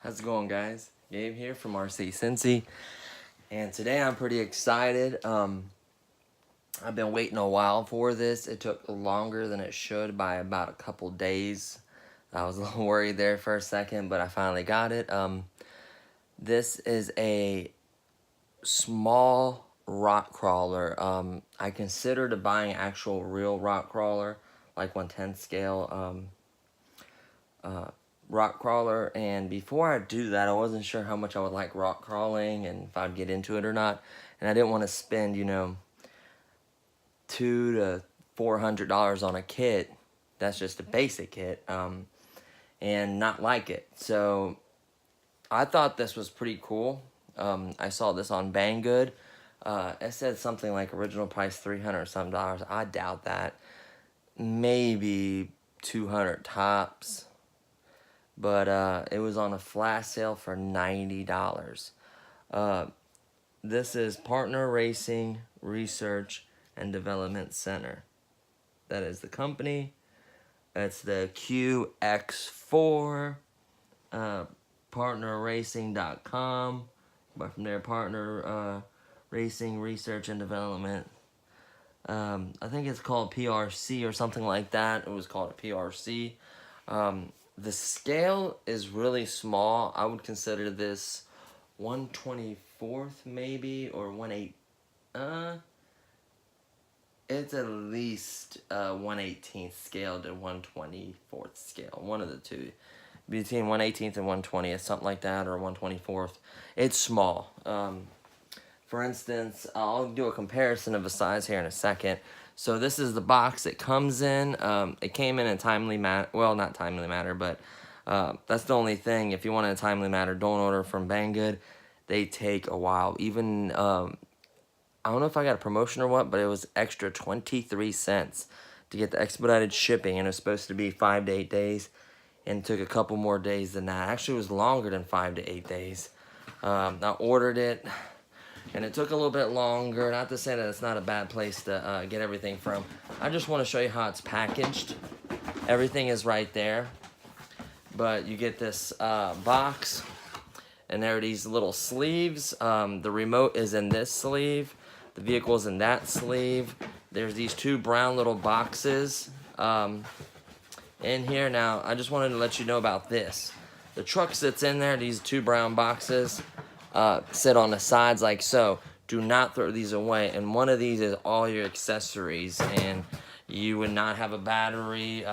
How's it going, guys? Gabe here from RC Cincy, and today I'm pretty excited. I've been waiting a while for this. It took longer than it should by about a couple days. I was a little worried there for a second, but I finally got it. This is a small rock crawler. I considered buying actual real rock crawler, like 1/10 scale. Rock crawler, and before I do that, I wasn't sure how much I would like rock crawling and if I'd get into it or not, and I didn't want to spend $200 to $400 on a kit that's just a basic kit, and not like it. So I thought this was pretty cool. I saw this on Banggood. It said something like original price $300 some dollars. I doubt that. Maybe 200 tops. But it was on a flash sale for $90. This is Partner Racing Research and Development Center. That is the company. It's the QX-4, partnerracing.com. But from there, Partner Racing Research and Development. I think it's called PRC or something like that. It was called a PRC. The scale is really small. I would consider this 1/24th maybe, or 1/8. It's at least 1/18th scale to 1/24th scale. One of the two. Between 1/18th and 1/20th, something like that, or 1/24th. It's small. For instance, I'll do a comparison of a size here in a second. So this is the box it comes in. It came in a timely manner. Well, not timely manner, but that's the only thing. If you want a timely manner, don't order from Banggood. They take a while. Even, I don't know if I got a promotion or what, but it was extra 23 cents to get the expedited shipping. And it was supposed to be 5 to 8 days. And it took a couple more days than that. Actually, it was longer than 5 to 8 days. I ordered it. And it took a little bit longer. Not to say that it's not a bad place to get everything from. I just want to show you how it's packaged. Everything is right there. But you get this box. And there are these little sleeves. The remote is in this sleeve. The vehicle is in that sleeve. There's these two brown little boxes in here. Now, I just wanted to let you know about this. The truck sits in there. These two brown boxes. Sit on the sides like so. Do not throw these away. And one of these is all your accessories, and you would not have a battery.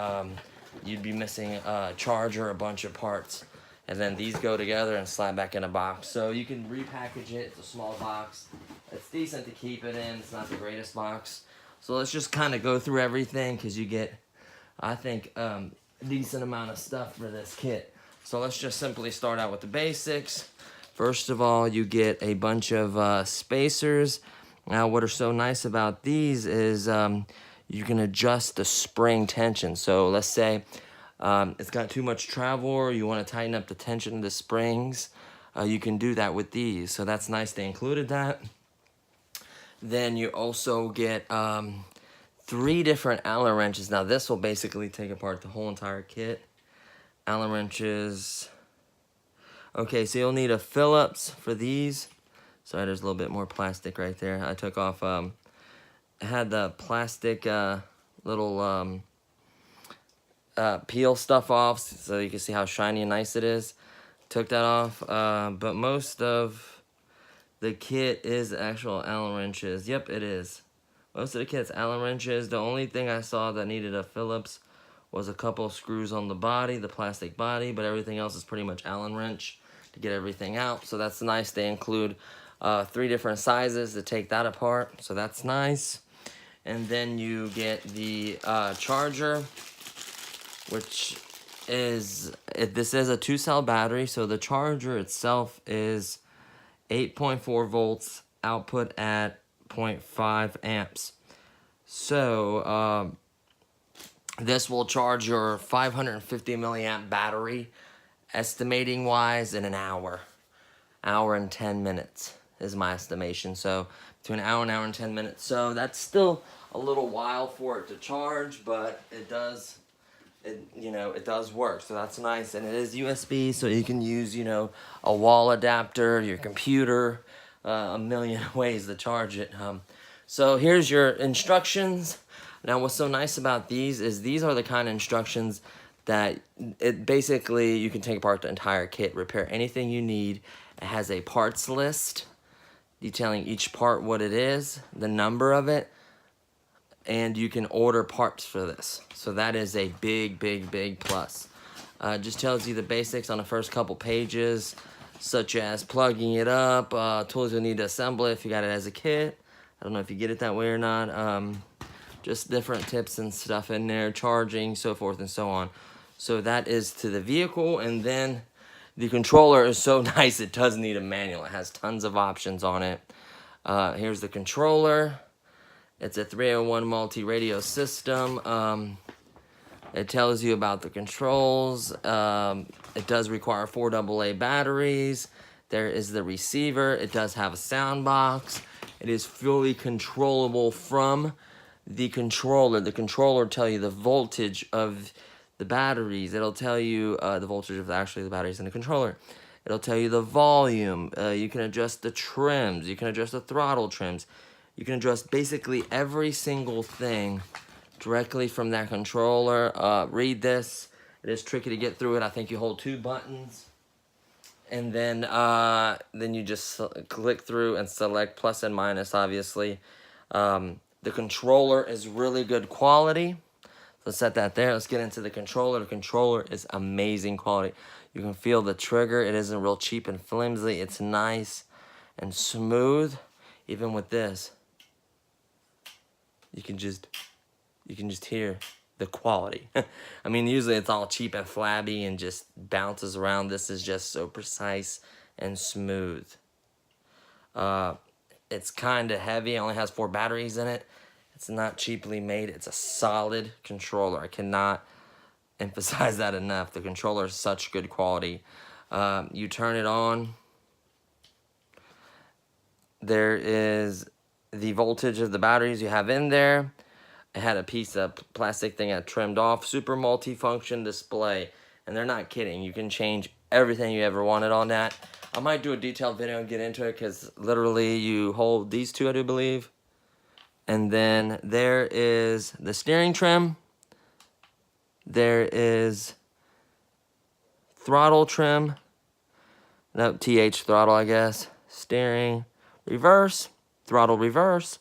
You'd be missing a charger, a bunch of parts, and then these go together and slide back in a box. So you can repackage it. It's a small box. It's decent to keep it in. It's not the greatest box. So let's just kind of go through everything, because you get, I think, a decent amount of stuff for this kit. So let's just simply start out with the basics. First of all, you get a bunch of spacers. Now, what are so nice about these is you can adjust the spring tension. So let's say it's got too much travel, or you want to tighten up the tension of the springs. You can do that with these. So that's nice they included that. Then you also get 3 different Allen wrenches. Now, this will basically take apart the whole entire kit. Allen wrenches. Okay, so you'll need a Phillips for these. Sorry, there's a little bit more plastic right there. I took off, I had the plastic little peel stuff off so you can see how shiny and nice it is. Took that off, but most of the kit is actual Allen wrenches. Yep, it is. Most of the kit's Allen wrenches. The only thing I saw that needed a Phillips was a couple screws on the body, the plastic body, but everything else is pretty much Allen wrench to get everything out. So that's nice. They include 3 different sizes to take that apart, so that's nice. And then you get the charger, which is, this is a 2-cell battery, so the charger itself is 8.4 volts, output at 0.5 amps. So this will charge your 550 milliamp battery, estimating wise, in an hour and 10 minutes is my estimation. So between an hour and 10 minutes. So that's still a little while for it to charge, but it does it does work, so that's nice. And it is USB, so you can use, a wall adapter, your computer, a million ways to charge it. So here's your instructions. Now, what's so nice about these is these are the kind of instructions that basically you can take apart the entire kit, repair anything you need. It has a parts list detailing each part, what it is, the number of it, and you can order parts for this. So that is a big, big, big plus. Just tells you the basics on the first couple pages, such as plugging it up, tools you'll need to assemble it if you got it as a kit. I don't know if you get it that way or not. Just different tips and stuff in there, charging, so forth and so on. So that is to the vehicle, and then the controller is so nice, it does need a manual. It has tons of options on it. Here's the controller. It's a 301 multi-radio system. It tells you about the controls. It does require 4 AA batteries. There is the receiver. It does have a sound box. It is fully controllable from the controller. The controller will tell you the voltage of the batteries. It'll tell you the voltage of the batteries in the controller. It'll tell you the volume. You can adjust the trims. You can adjust the throttle trims. You can adjust basically every single thing directly from that controller. Read this. It is tricky to get through it. I think you hold 2 buttons, and then you just click through and select plus and minus, obviously. The controller is really good quality. Let's set that there. Let's get into the controller. The controller is amazing quality. You can feel the trigger. It isn't real cheap and flimsy. It's nice and smooth. Even with this, you can just hear the quality. I mean, usually it's all cheap and flabby and just bounces around. This is just so precise and smooth. It's kind of heavy. It only has 4 batteries in it. It's not cheaply made. It's a solid controller. I cannot emphasize that enough. The controller is such good quality. You turn it on. There is the voltage of the batteries you have in there. It had a piece of plastic thing I trimmed off. Super multi-function display. And they're not kidding. You can change everything you ever wanted on that. I might do a detailed video and get into it, because literally you hold these 2, I do believe. And then there is the steering trim. There is throttle trim. No, TH throttle, I guess. Steering, reverse, throttle reverse.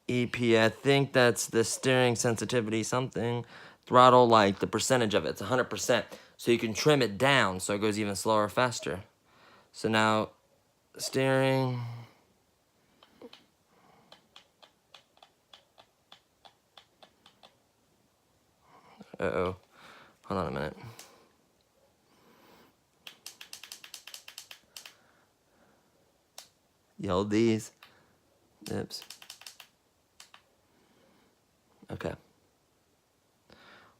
EP, I think that's the steering sensitivity something. Throttle, like the percentage of it, it's 100%. So you can trim it down so it goes even slower or faster. So now, steering. Uh-oh. Hold on a minute. You hold these. Oops. Okay.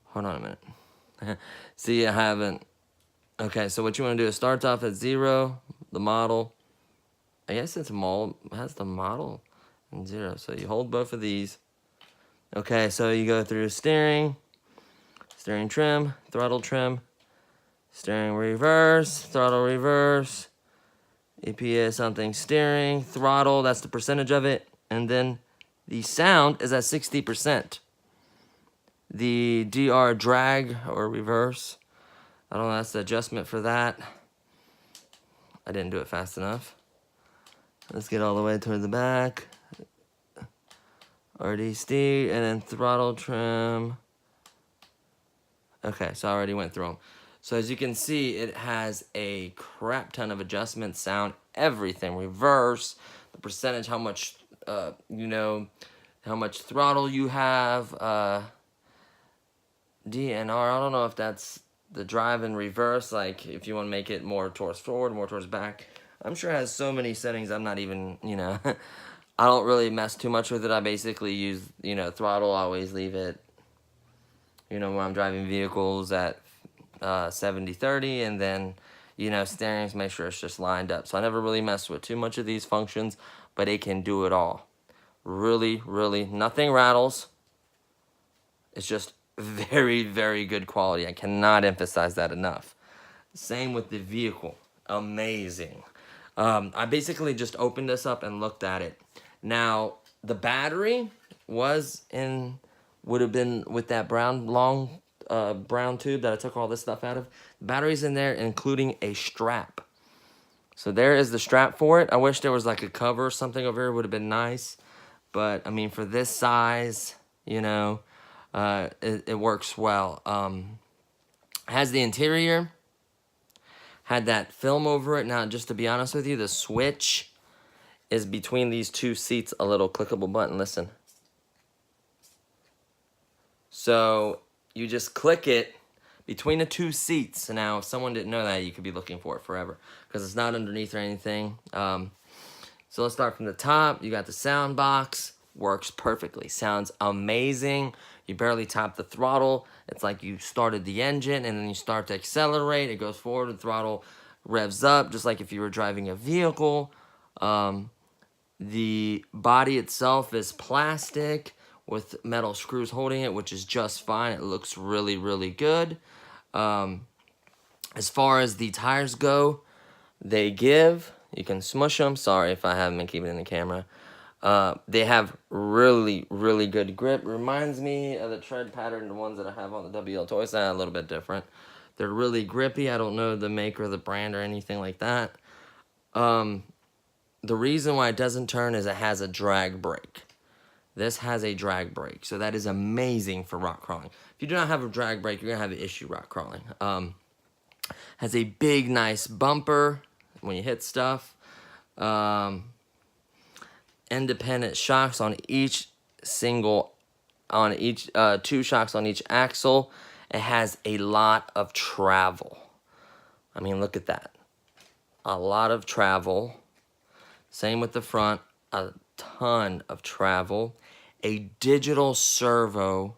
Hold on a minute. See, I haven't. Okay, so what you want to do is start off at 0, the model. I guess it's has the model and 0. So you hold both of these. Okay, so you go through steering trim, throttle trim, steering reverse, throttle reverse, EPS something steering, throttle, that's the percentage of it, and then the sound is at 60%. The DR drag or reverse, I don't know, that's the adjustment for that. I didn't do it fast enough. Let's get all the way toward the back. RDST, and then throttle trim. Okay, so I already went through them. So as you can see, it has a crap ton of adjustments, sound, everything. Reverse, the percentage, how much, how much throttle you have. DNR, I don't know if that's the drive and reverse, like if you want to make it more towards forward, more towards back. I'm sure it has so many settings, I'm not even, I don't really mess too much with it. I basically use, throttle, I always leave it, when I'm driving vehicles at 70-30, and then, steerings, make sure it's just lined up. So I never really mess with too much of these functions, but it can do it all. Really, really, nothing rattles. It's just very, very good quality. I cannot emphasize that enough. Same with the vehicle. Amazing. I basically just opened this up and looked at it. Now, the battery would have been with that brown tube that I took all this stuff out of. The battery's in there, including a strap. So there is the strap for it. I wish there was like a cover or something over here. Would have been nice. But, I mean, for this size, you know, it works well. Has the interior. Had that film over it. Now, just to be honest with you, the switch is between these two seats, a little clickable button. Listen. So, you just click it between the two seats. Now, if someone didn't know that, you could be looking for it forever, because it's not underneath or anything. So, let's start from the top. You got the sound box. Works perfectly. Sounds amazing. You barely tap the throttle. It's like you started the engine, and then you start to accelerate. It goes forward, the throttle revs up, just like if you were driving a vehicle. The body itself is plastic with metal screws holding it, which is just fine. It looks really, really good. As far as the tires go, they give. You can smush them. Sorry if I haven't been keeping it in the camera. They have really, really good grip. Reminds me of the tread pattern, the ones that I have on the WL Toys. A little bit different. They're really grippy. I don't know the maker, the brand, or anything like that. The reason why it doesn't turn is it has a drag brake. This has a drag brake, so that is amazing for rock crawling. If you do not have a drag brake, you're gonna have an issue rock crawling. Has a big, nice bumper when you hit stuff. Independent shocks on each two shocks on each axle. It has a lot of travel. I mean, look at that. A lot of travel. Same with the front. A ton of travel. A digital servo.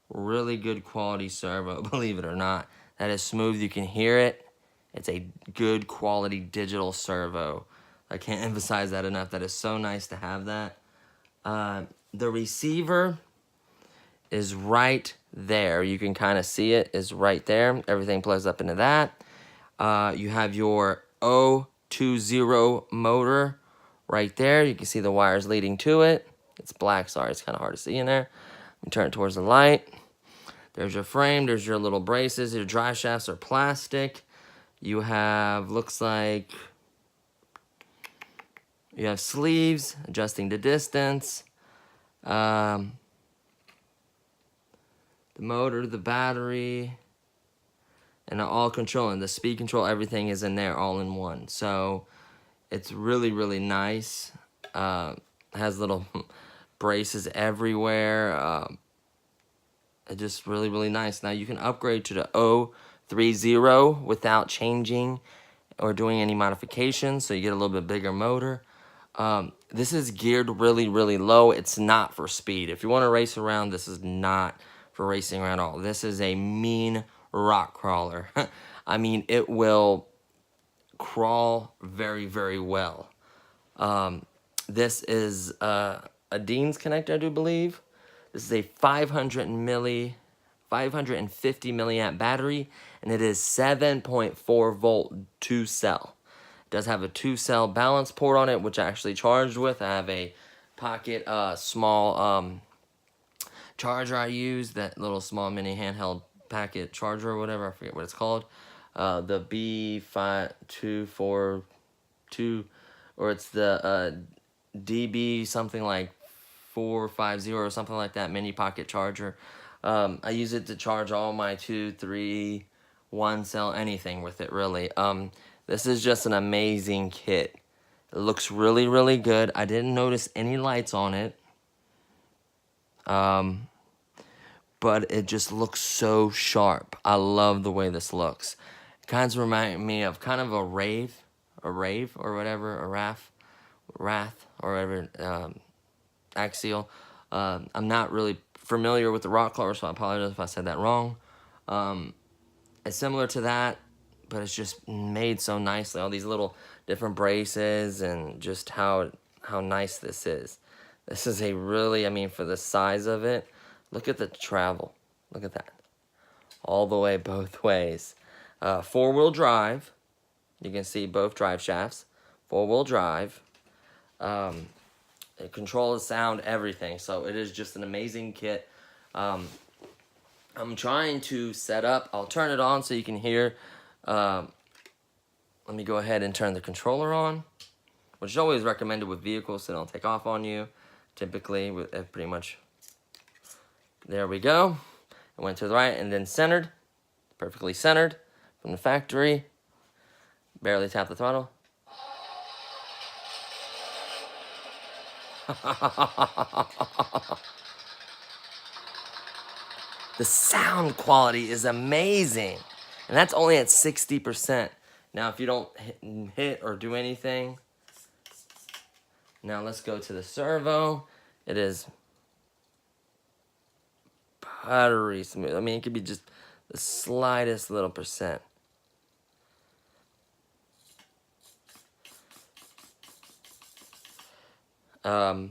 Really good quality servo, believe it or not. That is smooth. You can hear it. It's a good quality digital servo. I can't emphasize that enough. That is so nice to have that. The receiver is right there. You can kind of see it is right there. Everything plugs up into that. You have your 020 motor right there. You can see the wires leading to it. It's black. Sorry, it's kind of hard to see in there. Turn it towards the light. There's your frame. There's your little braces. Your drive shafts are plastic. You have, looks like, you have sleeves, adjusting the distance. The motor, the battery, and all control, and the speed control, everything is in there all in one. So it's really, really nice. Has little braces everywhere. It's just really, really nice. Now you can upgrade to the 030 without changing or doing any modifications, so you get a little bit bigger motor. This is geared really, really low. It's not for speed. If you want to race around, this is not for racing around at all. This is a mean rock crawler. I mean, it will crawl very, very well. This is a Dean's connector, I do believe. This is a 550 milliamp battery, and it is 7.4 volt 2-cell. It does have a 2-cell balance port on it, which I actually charged with. I have a pocket small charger I use, that little small mini handheld packet charger or whatever, I forget what it's called. The B5242, or it's the DB something like 450 or something like that, mini pocket charger. I use it to charge all my 2, 3, 1 cell, anything with it really. This is just an amazing kit. It looks really, really good. I didn't notice any lights on it. But it just looks so sharp. I love the way this looks. It kind of reminds me of kind of a rave or whatever, a wrath or whatever, axial. I'm not really familiar with the rock crawler, so I apologize if I said that wrong. It's similar to that, but it's just made so nicely. All these little different braces, and just how nice this is. This is a really, I mean, for the size of it, look at the travel. Look at that. All the way both ways. 4-wheel drive. You can see both drive shafts. 4-wheel drive. It controls sound, everything. So it is just an amazing kit. I'm trying to set up. I'll turn it on so you can hear. Let me go ahead and turn the controller on, which is always recommended with vehicles so they don't take off on you. Typically, with pretty much. There we go. It went to the right and then centered. Perfectly centered from the factory. Barely tap the throttle. The sound quality is amazing. And that's only at 60%. Now, if you don't hit or do anything. Now, let's go to the servo. It is buttery smooth. I mean, it could be just the slightest little percent. I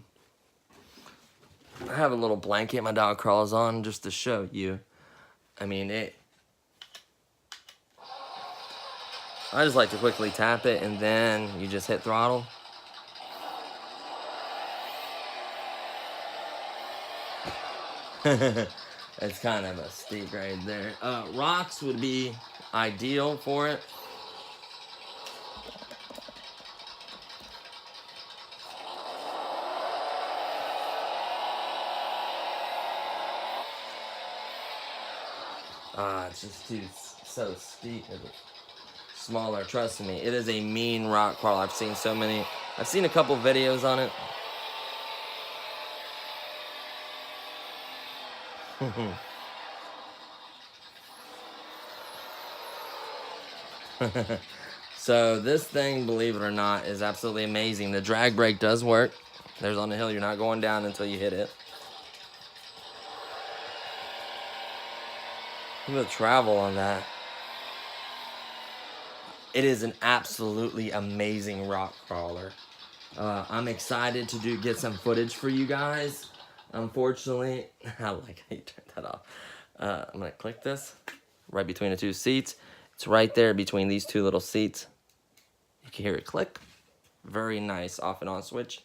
have a little blanket my dog crawls on just to show you. I mean, I just like to quickly tap it and then you just hit throttle. It's kind of a steep grade there. Rocks would be ideal for it. It's just so steep. It's smaller, trust me. It is a mean rock crawl. I've seen so many. I've seen a couple videos on it. So this thing, believe it or not, is absolutely amazing. The drag brake does work. There's on the hill. You're not going down until you hit it. Look at the travel on that. It is an absolutely amazing rock crawler. I'm excited to get some footage for you guys. Unfortunately, I like how you turn that off. I'm gonna click this right between the two seats. It's right there between these two little seats. You can hear it click. Very nice off and on switch.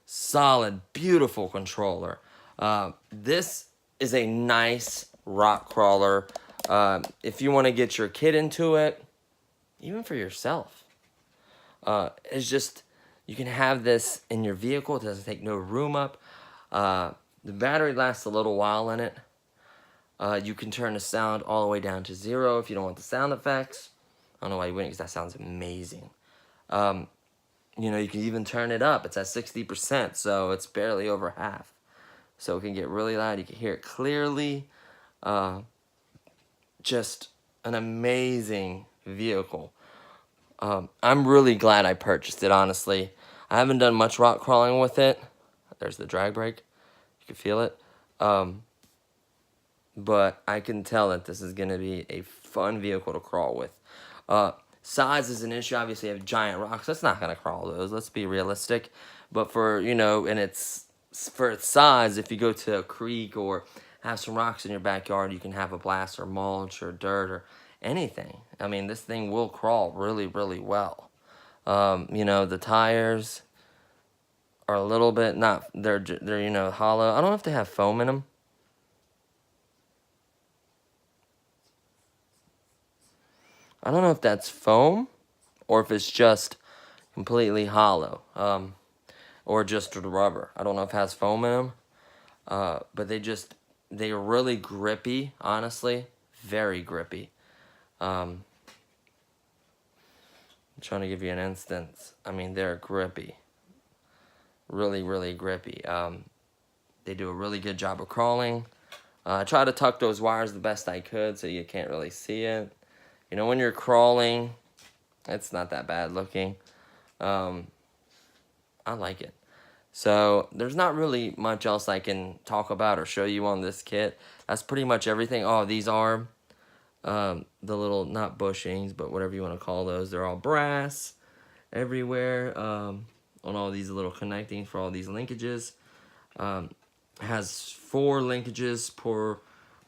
Solid, beautiful controller. This is a nice rock crawler. If you want to get your kid into it, even for yourself, it's just, you can have this in your vehicle. It doesn't take no room up. The battery lasts a little while in it. You can turn the sound all the way down to 0 if you don't want the sound effects. I don't know why you wouldn't, because that sounds amazing. You know, you can even turn it up. It's at 60%, so it's barely over half. So it can get really loud. You can hear it clearly. Just an amazing vehicle. I'm really glad I purchased it, honestly. I haven't done much rock crawling with it. There's the drag brake. You can feel it. But I can tell that this is going to be a fun vehicle to crawl with. Size is an issue. Obviously, you have giant rocks. That's not going to crawl those. Let's be realistic. But for, you know, and for its size, if you go to a creek or have some rocks in your backyard, you can have a blast or mulch or dirt or anything. I mean, this thing will crawl really, really well. You know, the tires are a little bit they're you know, hollow. I don't know if they have foam in them. I don't know if that's foam or if it's just completely hollow, or just rubber. I don't know if it has foam in them, but they're really grippy, honestly, very grippy. I'm trying to give you an instance. I mean, they're grippy, really, really grippy. They do a really good job of crawling. I try to tuck those wires the best I could so you can't really see it. You know, when you're crawling, it's not that bad looking. I like it. So there's not really much else I can talk about or show you on this kit. That's pretty much everything. Oh, these are the little, not bushings, but whatever you want to call those. They're all brass everywhere on all these little connecting for all these linkages. It has 4 linkages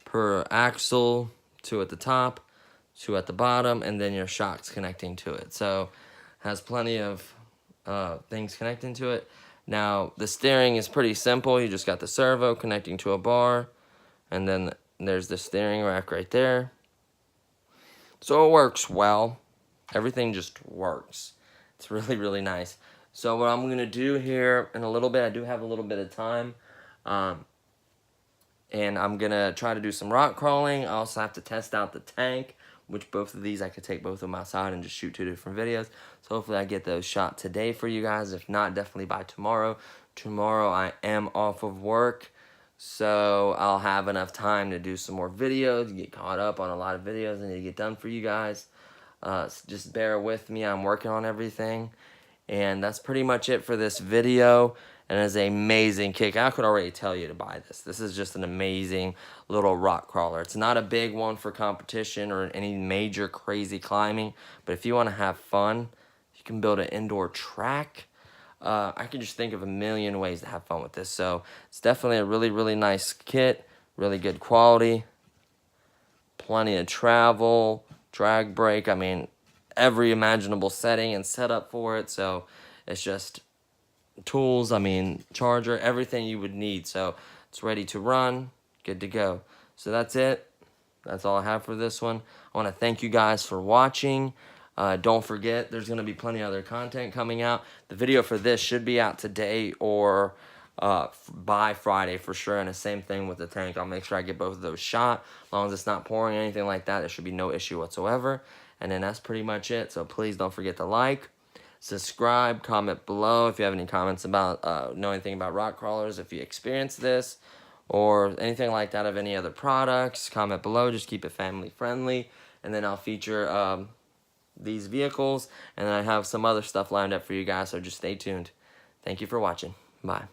per axle, 2 at the top, 2 at the bottom, and then your shocks connecting to it. So has plenty of things connecting to it. Now the steering is pretty simple. You just got the servo connecting to a bar, and then there's the steering rack right there. So it works well. Everything just works. It's really, really nice. So what I'm gonna do here in a little bit, I do have a little bit of time, and I'm gonna try to do some rock crawling. I also have to test out the tank, which both of these I could take both of them outside and just shoot 2 different videos. So hopefully I get those shot today for you guys. If not, definitely by tomorrow. Tomorrow I am off of work, so I'll have enough time to do some more videos, get caught up on a lot of videos I need to get done for you guys. So just bear with me, I'm working on everything. And that's pretty much it for this video. And it's an amazing kick. I could already tell you to buy this. This is just an amazing little rock crawler. It's not a big one for competition or any major crazy climbing. But if you want to have fun, you can build an indoor track. I can just think of a million ways to have fun with this. So it's definitely a really, really nice kit. Really good quality. Plenty of travel. Drag brake. I mean, every imaginable setting and setup for it. So it's just tools, I mean, charger, everything you would need. So it's ready to run, good to go. So that's it. That's all I have for this one. I want to thank you guys for watching. Don't forget, there's going to be plenty of other content coming out. The video for this should be out today or by Friday for sure. And the same thing with the tank. I'll make sure I get both of those shot. As long as it's not pouring or anything like that, there should be no issue whatsoever. And then that's pretty much it. So please don't forget to like, subscribe, comment below if you have any comments about know anything about rock crawlers, if you experienced this or anything like that of any other products. Comment below, just keep it family friendly, and then I'll feature these vehicles, and then I have some other stuff lined up for you guys, so just stay tuned. Thank you for watching. Bye.